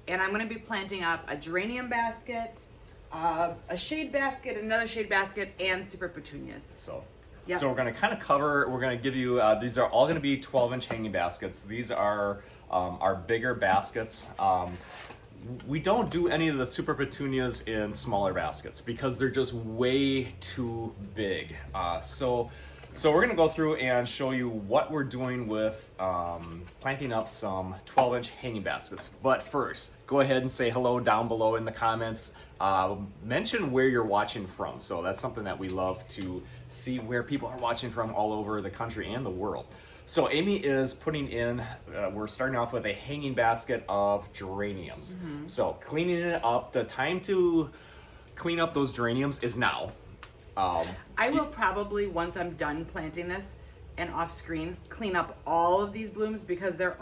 and I'm going to be planting up a geranium basket, a shade basket, another shade basket, and super petunias. So, Yep. so we're going to kind of cover, we're going to give you, these are all going to be 12-inch hanging baskets. These are our bigger baskets. We don't do any of the super petunias in smaller baskets because they're just way too big. So we're going to go through and show you what we're doing with planting up some 12-inch hanging baskets. But first, go ahead and say hello down below in the comments. Mention where you're watching from. So that's something that we love to see, where people are watching from all over the country and the world. So Amy is putting in, we're starting off with a hanging basket of geraniums. Mm-hmm. So cleaning it up, the time to clean up those geraniums is now. I will probably, once I'm done planting this and off screen, clean up all of these blooms because they're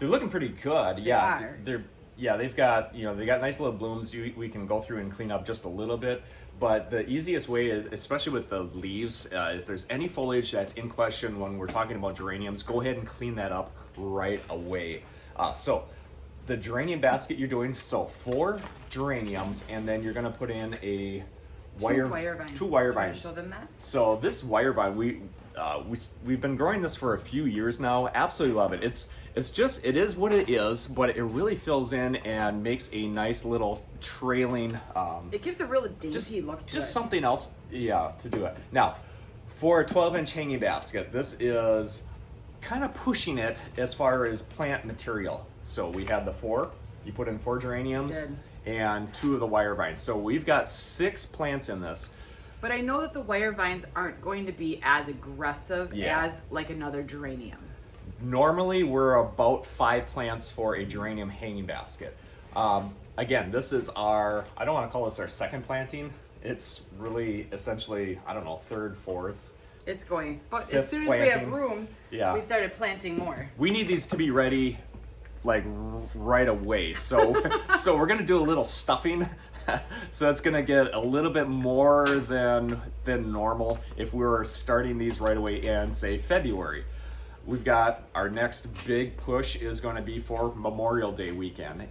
looking pretty good. Yeah, they are. they've got, they got nice little blooms. We can go through and clean up just a little bit. But the easiest way is, especially with the leaves, if there's any foliage that's in question when we're talking about geraniums, go ahead and clean that up right away. So the geranium basket you're doing, so 4 geraniums, and then you're going to put in a two wire vines. Show them that. So this wire vine, we've been growing this for a few years now. Absolutely love it. It is what it is, but it really fills in and makes a nice little trailing. It gives a really dainty look to it. Just something else, to do it. Now, for a 12-inch hanging basket, this is kind of pushing it as far as plant material. So we have the 4. You put in 4 geraniums and 2 of the wire vines. So we've got 6 plants in this. But I know that the wire vines aren't going to be as aggressive as like another geranium. Normally, we're about 5 plants for a geranium hanging basket. Again, this is I don't want to call this our second planting. It's really essentially, I don't know, 3rd, 4th. It's going. But as soon as we have room, we started planting more. We need these to be ready like right away. So so we're going to do a little stuffing. So it's going to get a little bit more than normal if we were starting these right away in, say, February. We've got our next big push is going to be for Memorial Day weekend,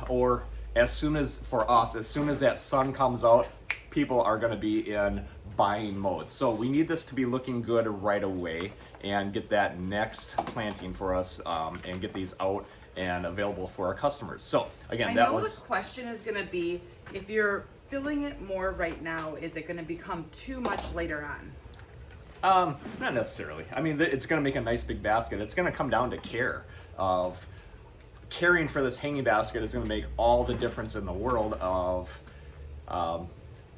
or as soon as that sun comes out, people are going to be in buying mode. So we need this to be looking good right away and get that next planting for us and get these out and available for our customers. So again, the question is going to be, if you're filling it more right now, is it going to become too much later on? Not necessarily. I mean, it's going to make a nice big basket. It's going to come down to care. Of caring for this hanging basket is going to make all the difference in the world. Of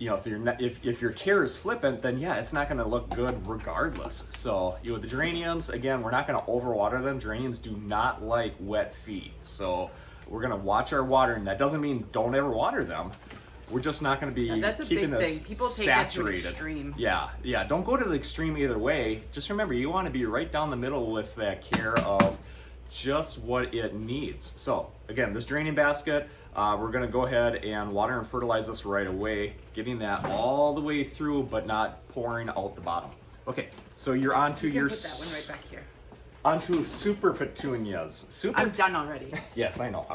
if your care is flippant, then it's not going to look good regardless. So the geraniums, again, we're not going to overwater them. Geraniums do not like wet feet, so we're going to watch our watering. That doesn't mean don't ever water them. We're just not going to be keeping this People take saturated. That to extreme. Yeah. Don't go to the extreme either way. Just remember, you want to be right down the middle with that care of just what it needs. So again, this geranium basket, we're going to go ahead and water and fertilize this right away, getting that all the way through, but not pouring out the bottom. Okay, so you're onto put that one right back here. Onto super petunias. I'm done already. Yes, I know.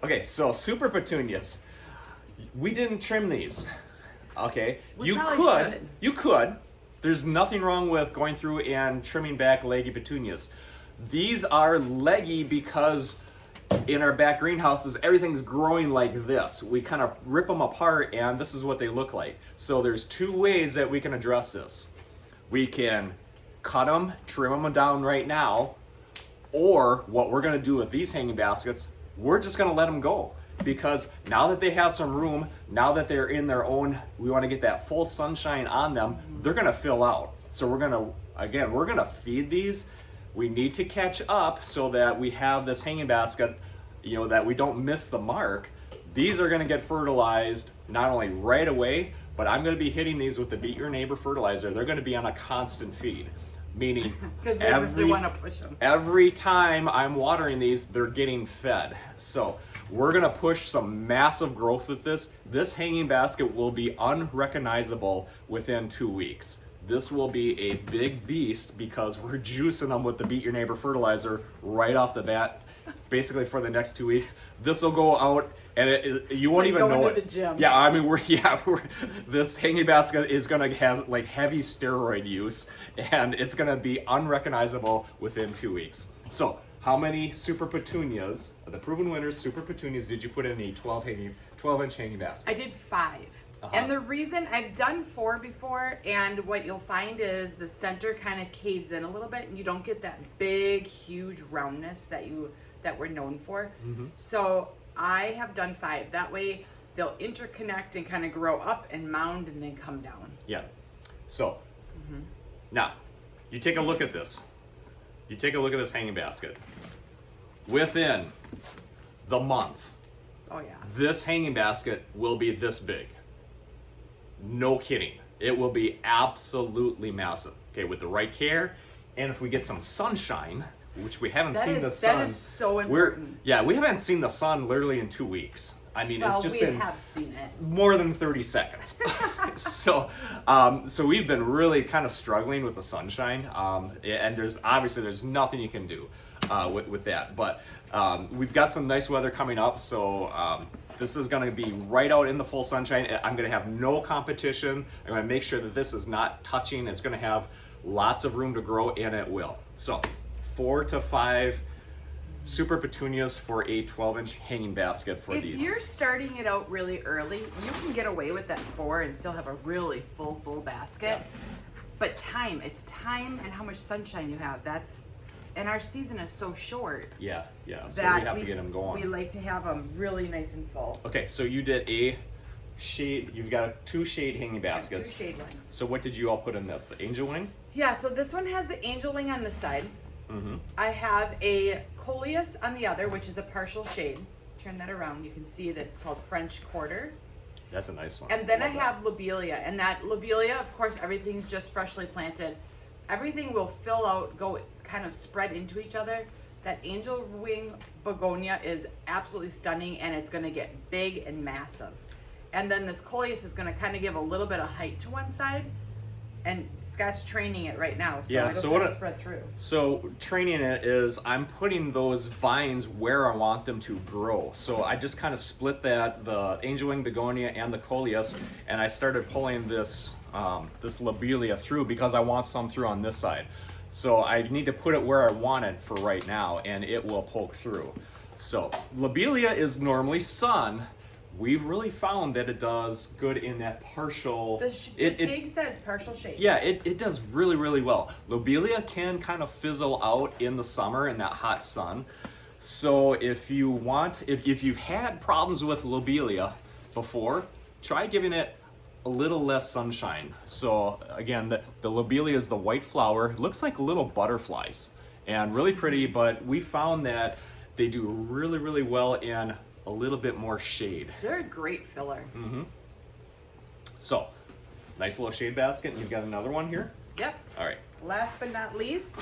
Okay, so super petunias. We didn't trim these. Okay, you could. There's nothing wrong with going through and trimming back leggy petunias. These are leggy because in our back greenhouses, everything's growing like this. We kind of rip them apart and this is what they look like. So there's 2 ways that we can address this. We can cut them, trim them down right now, or what we're going to do with these hanging baskets, we're just going to let them go. Because now that they have some room, now that they're in their own, we want to get that full sunshine on them, they're going to fill out. So we're going to feed these. We need to catch up so that we have this hanging basket, that we don't miss the mark. These are going to get fertilized not only right away, but I'm going to be hitting these with the Beat Your Neighbor fertilizer. They're going to be on a constant feed. Meaning we want to push them. Every time I'm watering these, they're getting fed. So we're going to push some massive growth with this. This hanging basket will be unrecognizable within 2 weeks. This will be a big beast because we're juicing them with the Beat Your Neighbor fertilizer right off the bat. basically for the next 2 weeks. This will go out, and you won't like even going know to it. the gym. Yeah, I mean this hanging basket is gonna have like heavy steroid use, and it's gonna be unrecognizable within 2 weeks. So how many super petunias, the proven winners, super petunias, did you put in a 12-inch hanging basket? I did 5. And the reason I've done 4 before, and what you'll find is the center kind of caves in a little bit, and you don't get that big, huge roundness that we're known for. So I have done 5. That way they'll interconnect and kind of grow up and mound and then come down. Yeah. So now you take a look at this. You take a look at this hanging basket. Within the month, Oh yeah. this hanging basket will be this big. No kidding. It will be absolutely massive. Okay, with the right care, and if we get some sunshine, which we haven't seen the sun. That is so important. We haven't seen the sun literally in 2 weeks. I mean, it's just been have seen it more than 30 seconds. so we've been really kind of struggling with the sunshine, and there's nothing you can do with that. But we've got some nice weather coming up, so this is going to be right out in the full sunshine. I'm going to have no competition. I'm going to make sure that this is not touching. It's going to have lots of room to grow, and it will. So 4 to 5 super petunias for a 12-inch hanging basket for these. If you're starting it out really early, you can get away with that 4 and still have a really full basket. Yeah. But it's time and how much sunshine you have. And our season is so short. Yeah. So we have to get them going. We like to have them really nice and full. Okay, so you did a shade. You've got 2 shade hanging baskets. 2 shade ones. So what did you all put in this? The angel wing? Yeah. So this one has the angel wing on this side. I have a coleus on the other, which is a partial shade. Turn that around. You can see that it's called French Quarter. That's a nice one. And then I have lobelia, and that lobelia, of course, everything's just freshly planted. Everything will fill out, go kind of spread into each other. That angel wing begonia is absolutely stunning, and it's going to get big and massive. And then this coleus is going to kind of give a little bit of height to one side. And Scott's training it right now, so it'll kind of spread through. So training it is I'm putting those vines where I want them to grow. So I just kind of split the angel wing begonia and the coleus, and I started pulling this lobelia through because I want some through on this side. So I need to put it where I want it for right now, and it will poke through. So lobelia is normally sun. We've really found that it does good in that partial. The tag says partial shade. Yeah, it does really well. Lobelia can kind of fizzle out in the summer in that hot sun. So if you want, if you've had problems with lobelia before, try giving it a little less sunshine. So again, the lobelia is the white flower. It looks like little butterflies and really pretty, but we found that they do really well in a little bit more shade. They're a great filler. So, nice little shade basket. You've got another one here? Yep. All right. Last but not least,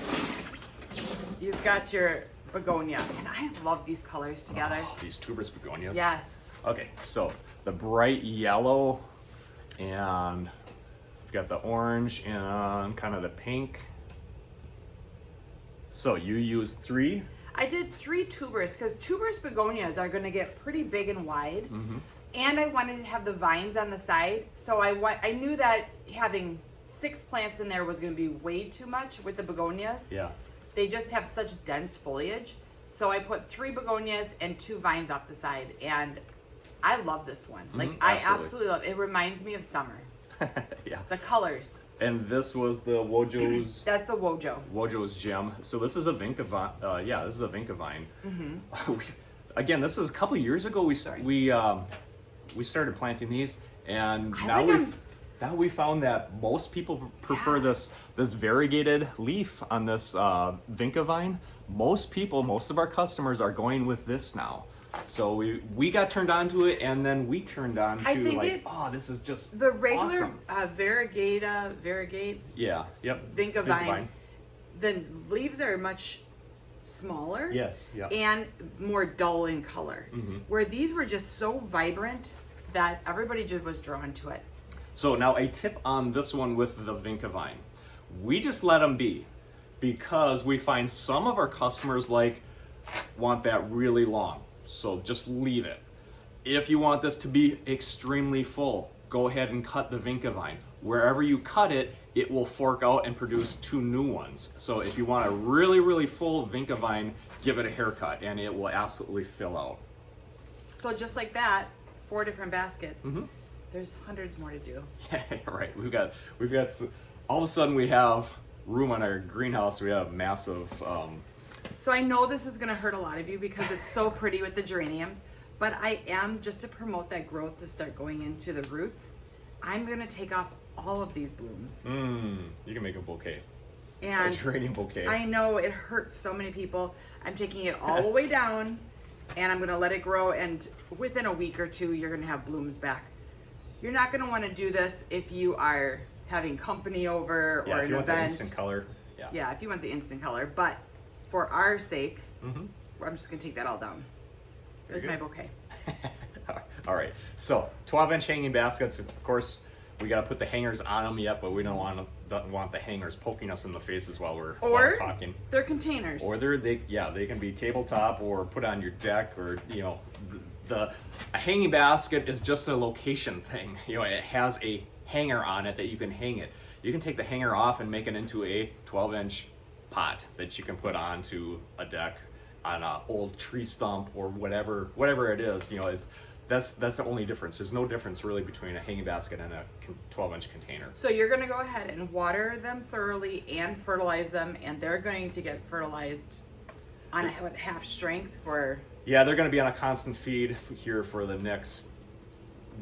you've got your begonia. And I love these colors together. Oh, these tuberous begonias. Yes. Okay, so the bright yellow, and we've got the orange and kind of the pink. So you used 3? I did 3 tuberous because tuberous begonias are going to get pretty big and wide, and I wanted to have the vines on the side. So I knew that having 6 plants in there was going to be way too much with the begonias. Yeah. They just have such dense foliage. So I put 3 begonias and 2 vines off the side, and I love this one. I absolutely love it. It reminds me of summer. Yeah. The colors. And this was the Wojo's. That's the Wojo. Wojo's gem. So this is a vinca vine. This is a vinca vine. Again, this is a couple of years ago. We started planting these, and now we found that most people prefer this variegated leaf on this vinca vine. Most of our customers are going with this now. So we got turned on to it, and then we turned on to this is just the regular awesome. variegate. Yeah, yep. Vinca vine. The leaves are much smaller. Yes, yeah. And more dull in color. Where these were just so vibrant that everybody just was drawn to it. So now a tip on this one with the vinca vine. We just let them be, because we find some of our customers like want that really long, so just leave it. If you want this to be extremely full, go ahead and cut the vinca vine. Wherever you cut it, it will fork out and produce 2 new ones. So if you want a really, really full vinca vine, give it a haircut and it will absolutely fill out. So just like that, 4 different baskets. There's hundreds more to do. Yeah, right. We've got all of a sudden we have room on our greenhouse. We have massive. So I know this is gonna hurt a lot of you because it's so pretty with the geraniums, but I am, just to promote that growth to start going into the roots, I'm gonna take off all of these blooms. You can make a bouquet. And a geranium bouquet. I know it hurts so many people. I'm taking it all the way down and I'm gonna let it grow, and within a week or 2 you're gonna have blooms back. You're not gonna wanna do this if you are having company over or if an you want the event. instant color. Yeah, if you want the instant color, but for our sake, I'm just gonna take that all down. There's my bouquet. All right, so 12-inch hanging baskets. Of course, we gotta put the hangers on them yet, but we don't want the hangers poking us in the faces while we're talking. They're containers. Or they can be tabletop or put on your deck, or a hanging basket is just a location thing. It has a hanger on it that you can hang it. You can take the hanger off and make it into a 12-inch pot that you can put onto a deck, on an old tree stump or whatever it is. That's the only difference. There's no difference really between a hanging basket and a 12-inch container. So you're gonna go ahead and water them thoroughly and fertilize them, and they're going to get fertilized on half strength for. Yeah, they're going to be on a constant feed here for the next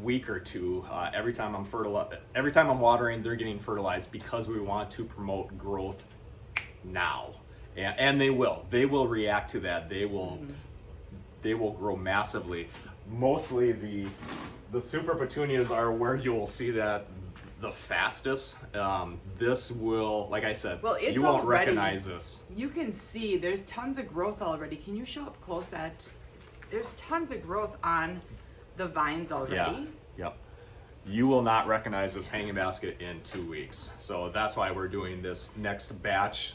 week or 2. Every time I'm watering, they're getting fertilized because we want to promote growth now, and they will react to that. They will grow massively. Mostly the super petunias are where you will see that the fastest. This will, like I said, well, it's you won't already, recognize this. You can see there's tons of growth already. Can you show up close that there's tons of growth on the vines already? Yeah. Yep. You will not recognize this hanging basket in 2 weeks. So that's why we're doing this next batch.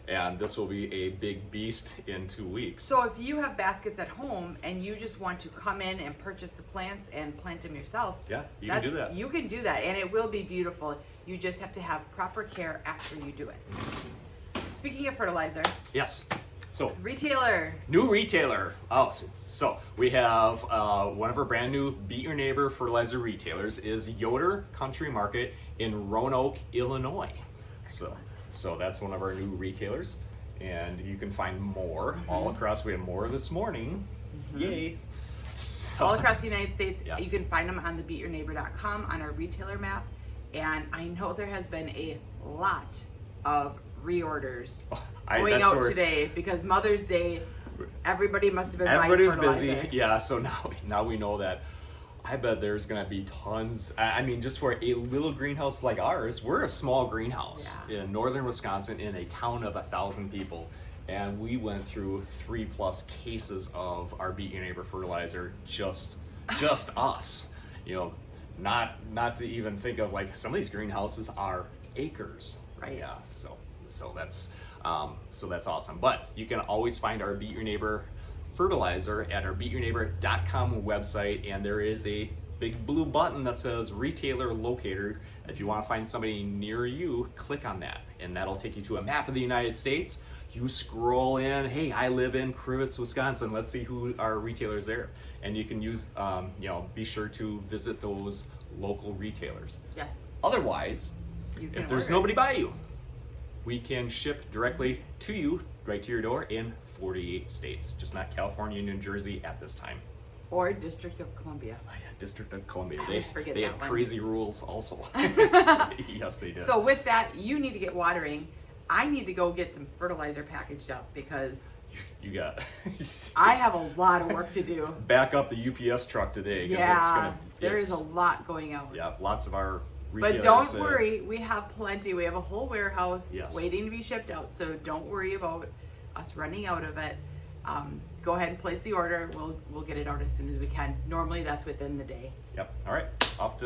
And this will be a big beast in 2 weeks. So if you have baskets at home and you just want to come in and purchase the plants and plant them yourself, yeah, you can do that. You can do that, and it will be beautiful. You just have to have proper care after you do it. Speaking of fertilizer. Yes. So retailer. New retailer. Oh, so we have one of our brand new Beat Your Neighbor fertilizer retailers is Yoder Country Market in Roanoke, Illinois. Excellent. So that's one of our new retailers, and you can find more all across. We have more this morning. Yay! So, all across the United States. Yeah. You can find them on the beatyourneighbor.com on our retailer map. And I know there has been a lot of reorders going out today because Mother's Day. Everybody must have been buying fertilizer. Busy. Yeah. So now we know that. I bet there's gonna be tons. I mean, just for a little greenhouse like ours, we're a small greenhouse in northern Wisconsin in a town of 1,000 people, and we went through 3+ cases of our Beat Your Neighbor fertilizer, just us. Not to even think of, like, some of these greenhouses are acres. Right. Yeah. So that's awesome. But you can always find our Beat Your Neighbor fertilizer at our beatyourneighbor.com website, and there is a big blue button that says retailer locator. If you want to find somebody near you, click on that, and that'll take you to a map of the United States. You scroll in, hey, I live in Crivitz, Wisconsin, let's see who our retailers there, and you can use be sure to visit those local retailers. Yes. Otherwise, if there's nobody by you, we can ship directly to you, right to your door, in 48 states, just not California and New Jersey at this time. Or District of Columbia. Oh, yeah, District of Columbia. They have crazy rules also. Yes, they did. So with that, you need to get watering. I need to go get some fertilizer packaged up because you got. I have a lot of work to do. Back up the UPS truck today. Yeah, there is a lot going out. Yeah, lots of our retailers. But don't worry, we have plenty. We have a whole warehouse Yes. waiting to be shipped out. So don't worry about us running out of it. Go ahead and place the order. We'll get it out as soon as we can. Normally that's within the day. Yep. All right. Off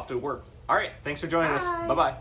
to work. All right. Thanks for joining us. Bye bye.